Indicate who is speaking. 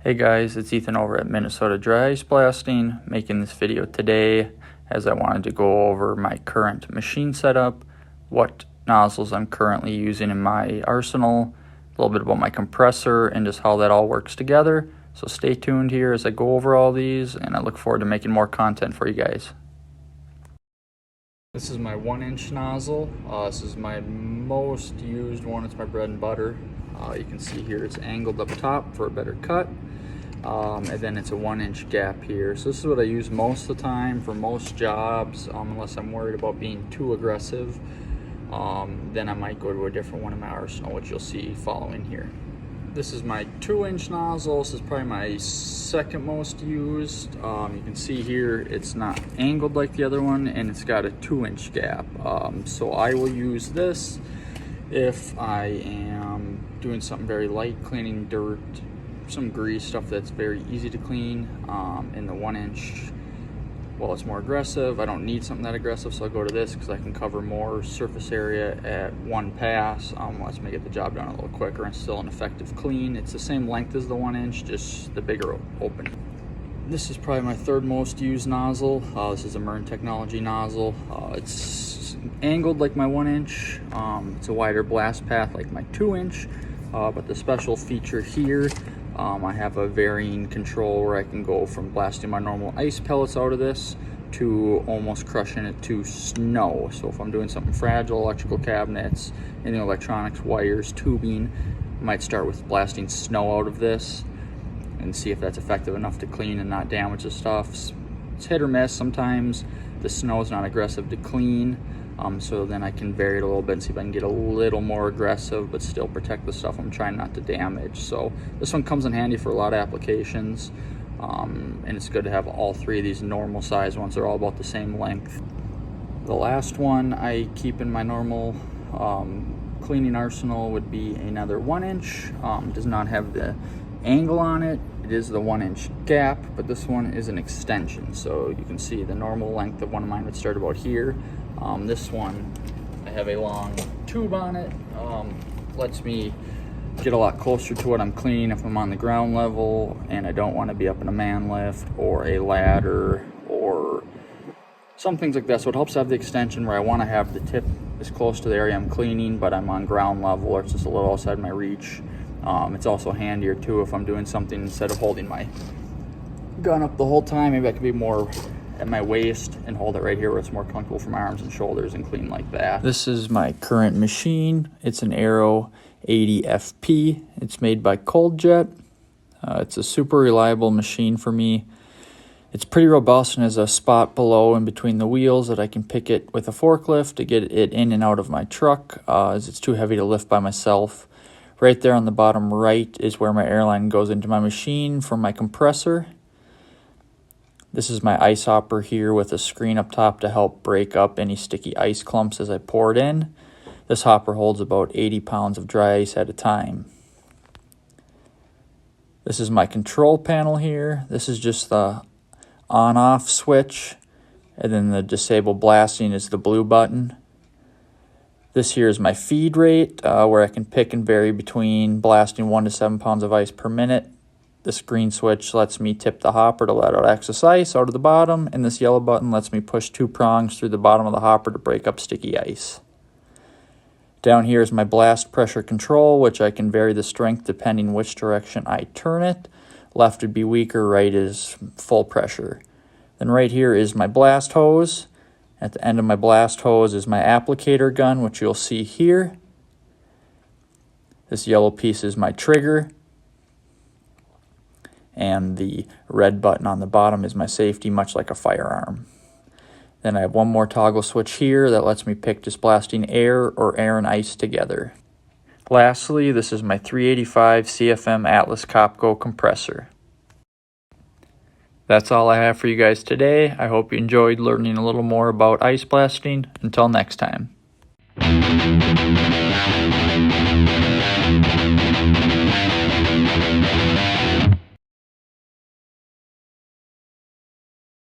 Speaker 1: Hey guys, it's Ethan over at Minnesota Dry Ice Blasting, making this video today as I wanted to go over my current machine setup, what nozzles I'm currently using in my arsenal, a little bit about my compressor, and just how that all works together. So stay tuned here as I go over all these, and I look forward to making more content for you guys. This is my 1-inch nozzle. This is my most used one. It's my bread and butter. You can see here it's angled up top for a better cut. And then it's a 1-inch gap here. So this is what I use most of the time for most jobs, unless I'm worried about being too aggressive. Then I might go to a different one in my arsenal, which you'll see following here. This is my 2-inch nozzle. This is probably my second most used. You can see here it's not angled like the other one, and it's got a 2-inch gap. So I will use this if I am doing something very light, cleaning dirt, some grease, stuff that's very easy to clean. In the 1-inch, well, it's more aggressive. I don't need something that aggressive, so I'll go to this because I can cover more surface area at one pass. Lets me get the job done a little quicker and still an effective clean. It's the same length as the 1-inch, just the bigger opening. This is probably my third most used nozzle. This is a Mern Technology nozzle. It's angled like my 1-inch. It's a wider blast path like my 2-inch, but the special feature here, I have a varying control where I can go from blasting my normal ice pellets out of this to almost crushing it to snow. So if I'm doing something fragile, electrical cabinets, any electronics, wires, tubing, I might start with blasting snow out of this and see if that's effective enough to clean and not damage the stuff. It's hit or miss. Sometimes the snow is not aggressive to clean, so then I can vary it a little bit and see if I can get a little more aggressive but still protect the stuff I'm trying not to damage. So this one comes in handy for a lot of applications, and it's good to have all three of these normal size ones. They're all about the same length. The last one I keep in my normal cleaning arsenal would be another 1-inch. Does not have the angle on it. It is the 1-inch gap, but this one is an extension. So you can see the normal length of one of mine would start about here. This one, I have a long tube on it. Lets me get a lot closer to what I'm cleaning if I'm on the ground level and I don't want to be up in a man lift or a ladder or some things like that. So it helps have the extension where I want to have the tip as close to the area I'm cleaning, but I'm on ground level or it's just a little outside my reach. It's also handier too if I'm doing something instead of holding my gun up the whole time. Maybe I could be more at my waist and hold it right here where it's more comfortable for my arms and shoulders and clean like that. This is my current machine. It's an Aero 80 FP. It's made by ColdJet. It's a super reliable machine for me. It's pretty robust and has a spot below in between the wheels that I can pick it with a forklift to get it in and out of my truck, as it's too heavy to lift by myself. Right there on the bottom right is where my air line goes into my machine from my compressor. This is my ice hopper here with a screen up top to help break up any sticky ice clumps as I pour it in. This hopper holds about 80 pounds of dry ice at a time. This is my control panel here. This is just the on-off switch, and then the disable blasting is the blue button. This here is my feed rate, where I can pick and vary between blasting 1 to 7 pounds of ice per minute. This green switch lets me tip the hopper to let out excess ice out of the bottom, and this yellow button lets me push 2 prongs through the bottom of the hopper to break up sticky ice. Down here is my blast pressure control, which I can vary the strength depending which direction I turn it. Left would be weaker, right is full pressure. Then right here is my blast hose. At the end of my blast hose is my applicator gun, which you'll see here. This yellow piece is my trigger. And the red button on the bottom is my safety, much like a firearm. Then I have one more toggle switch here that lets me pick just blasting air or air and ice together. Lastly, this is my 385 CFM Atlas Copco compressor. That's all I have for you guys today. I hope you enjoyed learning a little more about ice blasting. Until next time.